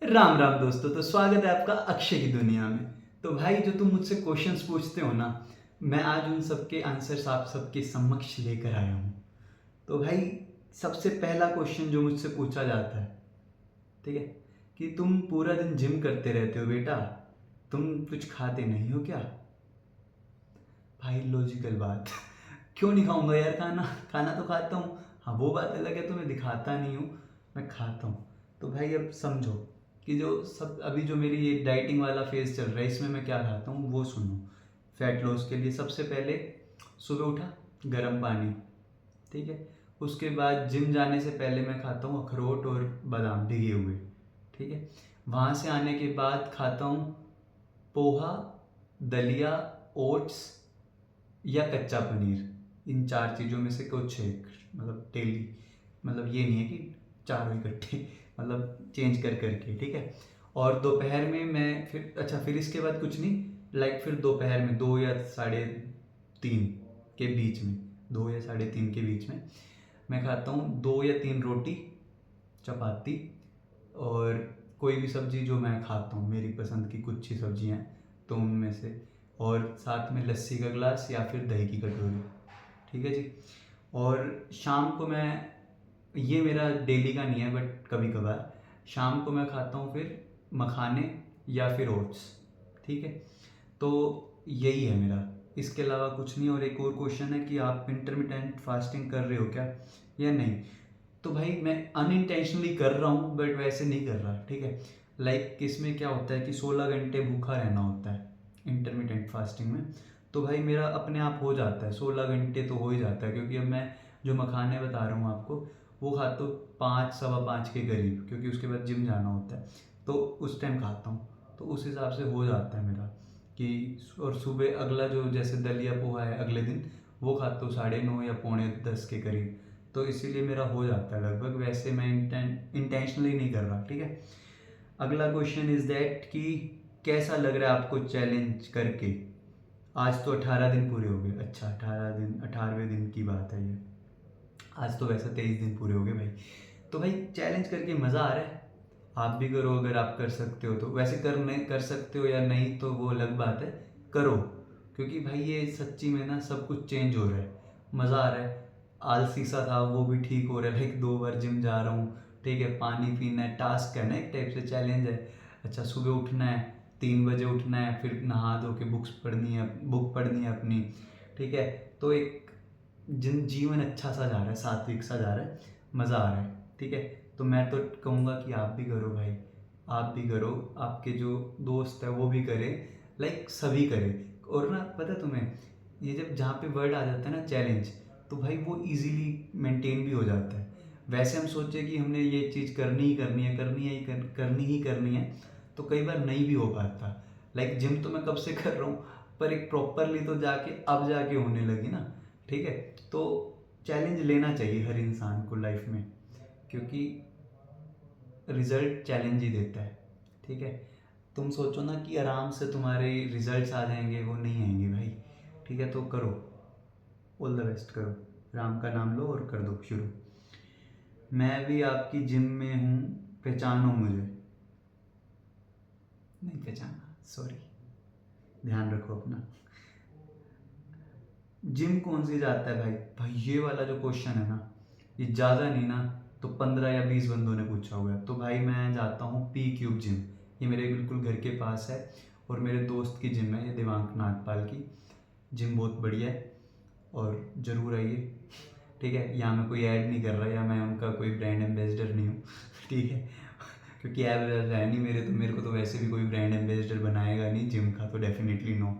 राम राम दोस्तों। तो स्वागत है आपका अक्षय की दुनिया में। तो भाई जो तुम मुझसे क्वेश्चंस पूछते हो ना, मैं आज उन सबके आंसर्स आप सबके समक्ष लेकर आया हूँ। तो भाई सबसे पहला क्वेश्चन जो मुझसे पूछा जाता है, ठीक है, कि तुम पूरा दिन जिम करते रहते हो बेटा, तुम कुछ खाते नहीं हो क्या? भाई लॉजिकल बात क्यों नहीं खाऊंगा यार? खाना खाना तो खाता हूँ। हाँ वो बात अलग है, तो मैं दिखाता नहीं हूँ, मैं खाता हूँ। तो भाई अब समझो कि जो सब अभी जो मेरी ये डाइटिंग वाला फेज चल रहा है, इसमें मैं क्या खाता हूँ वो सुनो। फैट लॉस के लिए सबसे पहले सुबह उठा, गर्म पानी, ठीक है। उसके बाद जिम जाने से पहले मैं खाता हूँ अखरोट और बादाम भिगे हुए, ठीक है। वहाँ से आने के बाद खाता हूँ पोहा, दलिया, ओट्स या कच्चा पनीर। इन चार चीज़ों में से कुछ एक, मतलब डेली, मतलब ये नहीं है कि चारों इकट्ठे, मतलब चेंज कर करके, ठीक है। और दोपहर में मैं फिर इसके बाद कुछ नहीं, लाइक फिर दोपहर में 2 या 3:30 के बीच में, 2 या 3:30 के बीच में मैं खाता हूँ 2 या 3 रोटी, चपाती और कोई भी सब्जी जो मैं खाता हूँ, मेरी पसंद की कुछ ही सब्जियाँ हैं तो उनमें से, और साथ में लस्सी का गिलास या फिर दही की कटोरी, ठीक है जी। और शाम को मैं, ये मेरा डेली का नहीं है बट कभी कभार शाम को मैं खाता हूँ फिर मखाने या फिर ओट्स, ठीक है। तो यही है मेरा, इसके अलावा कुछ नहीं। और एक और क्वेश्चन है कि आप इंटरमिटेंट फास्टिंग कर रहे हो क्या या नहीं? तो भाई मैं अनइंटेंशनली कर रहा हूँ बट वैसे नहीं कर रहा, ठीक है। लाइक इसमें क्या होता है कि 16 घंटे भूखा रहना होता है इंटरमिटेंट फास्टिंग में। तो भाई मेरा अपने आप हो जाता है, 16 घंटे तो हो ही जाता है, क्योंकि अब मैं जो मखाने बता रहा हूँ आपको वो खाता हूँ 5 सवा 5 के करीब, क्योंकि उसके बाद जिम जाना होता है तो उस टाइम खाता हूँ। तो उस हिसाब से हो जाता है मेरा कि, और सुबह अगला जो जैसे दलिया पोहा है अगले दिन, वो खाता हूँ 9:30 या पौने 10 के करीब। तो इसीलिए मेरा हो जाता है लगभग, वैसे मैं इंटेंशनली नहीं कर रहा, ठीक है। अगला क्वेश्चन इज दैट कि कैसा लग रहा है आपको चैलेंज करके? आज तो 18 दिन पूरे हो गए। अच्छा 18 दिन, 18वें दिन की बात है ये। आज तो वैसे 23 दिन पूरे हो गए भाई। तो भाई चैलेंज करके मज़ा आ रहा है, आप भी करो अगर आप कर सकते हो तो। वैसे कर सकते हो या नहीं तो वो अलग बात है, करो, क्योंकि भाई ये सच्ची में ना सब कुछ चेंज हो रहा है, मज़ा आ रहा है। आलसी सा था वो भी ठीक हो रहा है, लाइक 2 बार जिम जा रहा हूँ, ठीक है। पानी पीना है, टास्क है ना, एक टाइप से चैलेंज है। अच्छा सुबह उठना है, 3 बजे उठना है, फिर नहा धो के बुक पढ़नी है अपनी, ठीक है। तो एक जीवन अच्छा सा जा रहा है, सात्विक सा जा रहा है, मज़ा आ रहा है, ठीक है। तो मैं तो कहूँगा कि आप भी करो भाई, आप भी करो, आपके जो दोस्त है वो भी करे, लाइक सभी करें। और ना पता है तुम्हें, ये जब जहाँ पे वर्ड आ जाता है ना चैलेंज, तो भाई वो इजीली मेंटेन भी हो जाता है। वैसे हम सोचे कि हमने ये चीज़ करनी ही करनी है, करनी ही करनी है, तो कई बार नहीं भी हो पाता। लाइक जिम तो मैं कब से कर रहा हूँ, पर एक प्रॉपरली तो जाके अब जाके होने लगी ना, ठीक है। तो चैलेंज लेना चाहिए हर इंसान को लाइफ में, क्योंकि रिजल्ट चैलेंज ही देता है, ठीक है। तुम सोचो ना कि आराम से तुम्हारे रिजल्ट्स आ जाएंगे, वो नहीं आएंगे भाई, ठीक है। तो करो, ऑल द बेस्ट करो, राम का नाम लो और कर दो शुरू। मैं भी आपकी जिम में हूँ, पहचानो मुझे। नहीं पहचाना, सॉरी, ध्यान रखो अपना। जिम कौन सी जाता है भाई? भाई ये वाला जो क्वेश्चन है ना, ये ज़्यादा नहीं ना तो 15 या 20 बंदों ने पूछा हुआ है। तो भाई मैं जाता हूँ पी क्यूब जिम, ये मेरे बिल्कुल घर के पास है, और मेरे दोस्त की जिम है ये, देवांक नागपाल की जिम, बहुत बढ़िया है और ज़रूर आइए, ठीक है। यहाँ मैं कोई ऐड नहीं कर रहा या मैं उनका कोई ब्रांड एम्बेसडर नहीं हूँ ठीक है, क्योंकि ऐड है नहीं मेरे, तो मेरे को तो वैसे भी कोई ब्रांड एम्बेसडर बनाएगा नहीं जिम का, तो डेफिनेटली नो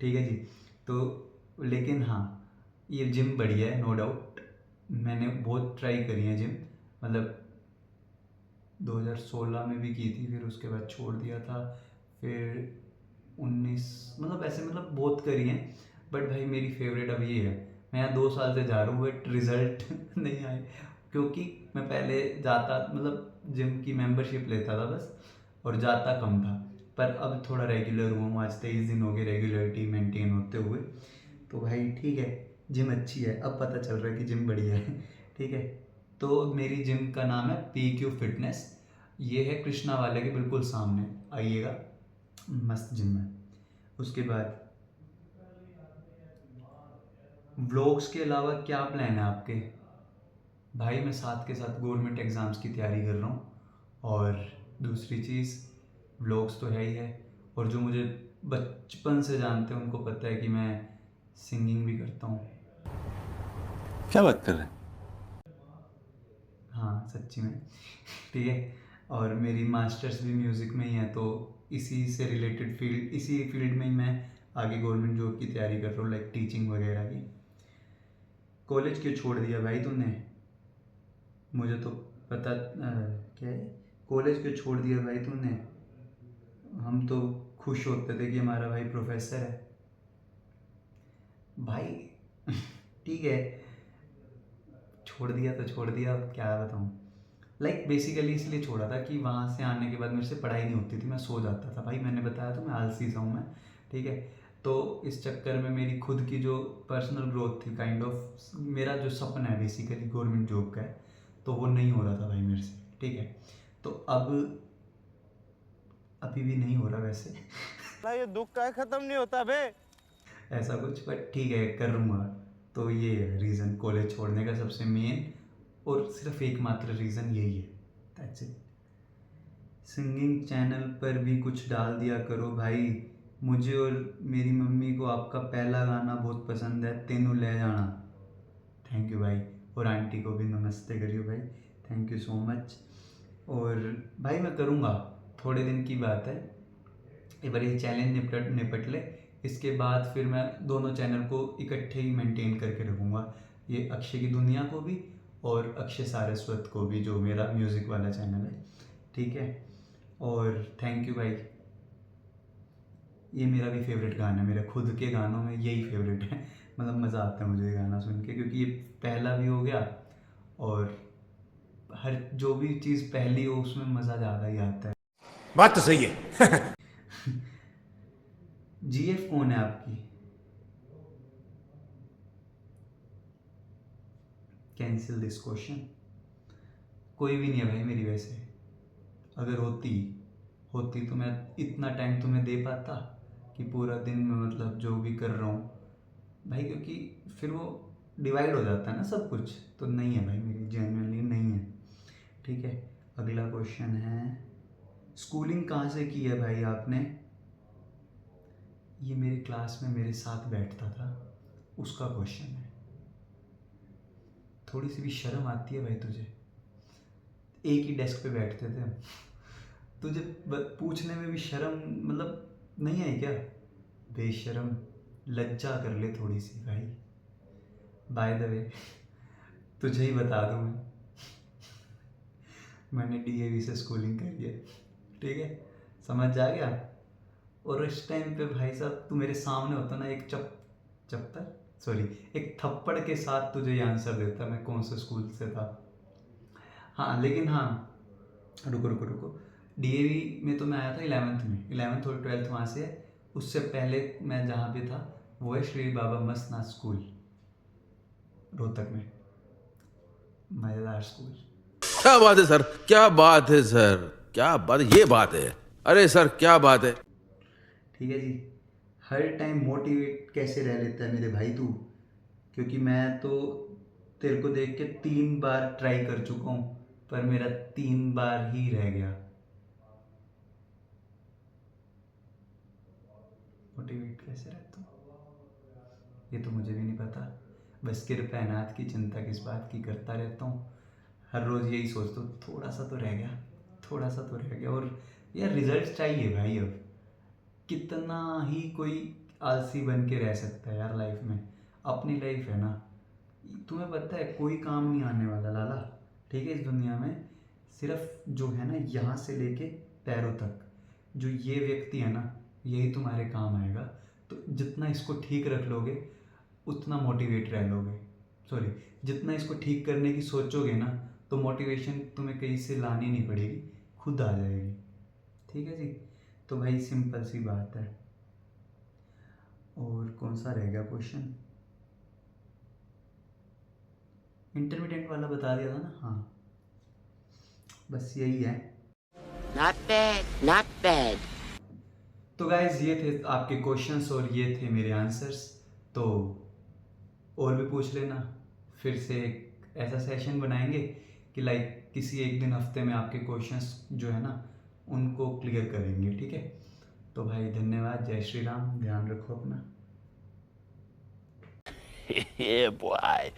ठीक है जी। तो लेकिन हाँ, ये जिम बढ़िया है नो डाउट, मैंने बहुत ट्राई करी है जिम, मतलब 2016 में भी की थी, फिर उसके बाद छोड़ दिया था, फिर 19, मतलब ऐसे मतलब बहुत करी हैं, बट भाई मेरी फेवरेट अब ये है। मैं यहाँ 2 साल से जा रहा हूँ बट रिजल्ट नहीं आए, क्योंकि मैं पहले जाता, मतलब जिम की मेंबरशिप लेता था बस, और जाता कम था, पर अब थोड़ा रेगुलर हुआ हूँ, आज 23 दिन हो गए रेगुलरिटी मेंटेन होते हुए। तो भाई ठीक है, जिम अच्छी है, अब पता चल रहा है कि जिम बढ़िया है ठीक है। तो मेरी जिम का नाम है PQ फिटनेस। ये है कृष्णा वाले के बिल्कुल सामने, आइएगा, मस्त जिम है। उसके बाद व्लॉग्स के अलावा क्या प्लान है आपके? भाई मैं साथ के साथ गवर्नमेंट एग्ज़ाम्स की तैयारी कर रहा हूँ, और दूसरी चीज़ व्लॉग्स तो है ही है, और जो मुझे बचपन से जानते हैं उनको पता है कि मैं सिंगिंग भी करता हूँ। क्या बात कर रहे हैं? हाँ सच्ची में। ठीक है। और मेरी मास्टर्स भी म्यूज़िक में ही है, तो इसी से रिलेटेड फील्ड, इसी फील्ड में ही मैं आगे गवर्नमेंट जॉब की तैयारी कर रहा हूँ, लाइक टीचिंग वगैरह की। कॉलेज क्यों छोड़ दिया भाई तूने? मुझे तो पता क्या है, कॉलेज क्यों छोड़ दिया भाई तूने? हम तो खुश होते थे कि हमारा भाई प्रोफेसर है। भाई ठीक है, छोड़ दिया तो छोड़ दिया, अब क्या बताऊँ। लाइक बेसिकली इसलिए छोड़ा था कि वहाँ से आने के बाद मेरे से पढ़ाई नहीं होती थी, मैं सो जाता था भाई, मैंने बताया तो मैं आलसी सा हूँ मैं। ठीक है। तो इस चक्कर में मेरी खुद की जो पर्सनल ग्रोथ थी, काइंड ऑफ मेरा जो सपना है बेसिकली गवर्नमेंट जॉब का है, तो वो नहीं हो रहा था भाई मेरे से। ठीक है। तो अब अभी भी नहीं हो रहा वैसे ये दुख का खत्म नहीं होता बे। ऐसा कुछ, बट ठीक है करूँगा। तो ये है रीज़न कॉलेज छोड़ने का, सबसे मेन और सिर्फ एकमात्र रीज़न यही है, दैट्स इट। सिंगिंग चैनल पर भी कुछ डाल दिया करो भाई, मुझे और मेरी मम्मी को आपका पहला गाना बहुत पसंद है, तेनू ले जाना। थैंक यू भाई, और आंटी को भी नमस्ते करियो भाई, थैंक यू सो मच। और भाई मैं करूँगा, थोड़े दिन की बात है, एक बार ये चैलेंज निपट निपट ले, इसके बाद फिर मैं दोनों चैनल को इकट्ठे ही मेंटेन करके रखूँगा, ये अक्षय की दुनिया को भी और अक्षय सारस्वत को भी, जो मेरा म्यूज़िक वाला चैनल है। ठीक है। और थैंक यू भाई, ये मेरा भी फेवरेट गाना है, मेरे खुद के गानों में यही फेवरेट है मतलब मज़ा आता है मुझे ये गाना सुन के, क्योंकि ये पहला भी हो गया, और हर जो भी चीज़ पहली हो उसमें मज़ा ज़्यादा ही आता है। बात तो सही है। GF कौन है आपकी? Cancel this question. कोई भी नहीं है भाई मेरी वैसे, अगर होती होती तो मैं इतना टाइम तुम्हें दे पाता कि पूरा दिन मैं मतलब जो भी कर रहा हूँ भाई, क्योंकि फिर वो डिवाइड हो जाता है ना सब कुछ, तो नहीं है भाई मेरी, जेन्युइनली नहीं है। ठीक है। अगला क्वेश्चन है, स्कूलिंग कहाँ से की है भाई आपने? ये मेरी क्लास में मेरे साथ बैठता था, उसका क्वेश्चन है। थोड़ी सी भी शर्म आती है भाई तुझे? एक ही डेस्क पे बैठते थे हम, तुझे पूछने में भी शर्म मतलब नहीं आई क्या? बेशरम, लज्जा कर ले थोड़ी सी भाई। बाय द वे तुझे ही बता दूँ मैंने DAV से स्कूलिंग करी है। ठीक है, समझ जा गया। और इस टाइम पे भाई साहब तू मेरे सामने होता ना, एक चप्पल सॉरी एक थप्पड़ के साथ तुझे ये आंसर देता मैं कौन से स्कूल से था। हाँ लेकिन हाँ, रुको रुको रुको, DAV में तो मैं आया था 11th में, 11th और 12th वहाँ से है। उससे पहले मैं जहाँ पे था वो है श्री बाबा मस्तनाथ स्कूल, रोहतक में, मज़ेदार स्कूल। क्या बात है सर, क्या बात है सर, क्या बात है, ये बात है। अरे सर क्या बात है। ठीक है जी। हर टाइम मोटिवेट कैसे रह लेता है मेरे भाई तू? क्योंकि मैं तो तेरे को देख के 3 बार ट्राई कर चुका हूँ, पर मेरा 3 बार ही रह गया। मोटिवेट कैसे रहता हूँ ये तो मुझे भी नहीं पता, बस कृपया अनाथ की चिंता किस बात की करता रहता हूँ। हर रोज़ यही सोचता हूँ थोड़ा सा तो रह गया, थोड़ा सा तो रह गया। और यार रिजल्ट चाहिए भाई, अब कितना ही कोई आलसी बन के रह सकता है यार लाइफ में? अपनी लाइफ है ना, तुम्हें पता है कोई काम नहीं आने वाला लाला। ठीक है, इस दुनिया में सिर्फ जो है ना यहाँ से लेके पैरों तक, जो ये व्यक्ति है ना, यही तुम्हारे काम आएगा। तो जितना इसको ठीक रख लोगे उतना मोटिवेट रह लोगे, सॉरी, जितना इसको ठीक करने की सोचोगे ना, तो मोटिवेशन तुम्हें कहीं से लानी नहीं पड़ेगी, खुद आ जाएगी। ठीक है जी। तो भाई सिंपल सी बात है। और कौन सा रह गया क्वेश्चन? इंटरमीडिएट वाला बता दिया था ना। हाँ, बस यही है। Not bad, not bad. तो गाइज ये थे आपके क्वेश्चंस और ये थे मेरे आंसर्स। तो और भी पूछ लेना, फिर से एक ऐसा सेशन बनाएंगे कि लाइक किसी एक दिन हफ्ते में आपके क्वेश्चंस जो है ना उनको क्लियर करेंगे, ठीक है। तो भाई धन्यवाद, जय श्री राम, ध्यान रखो अपना। Yeah, boy.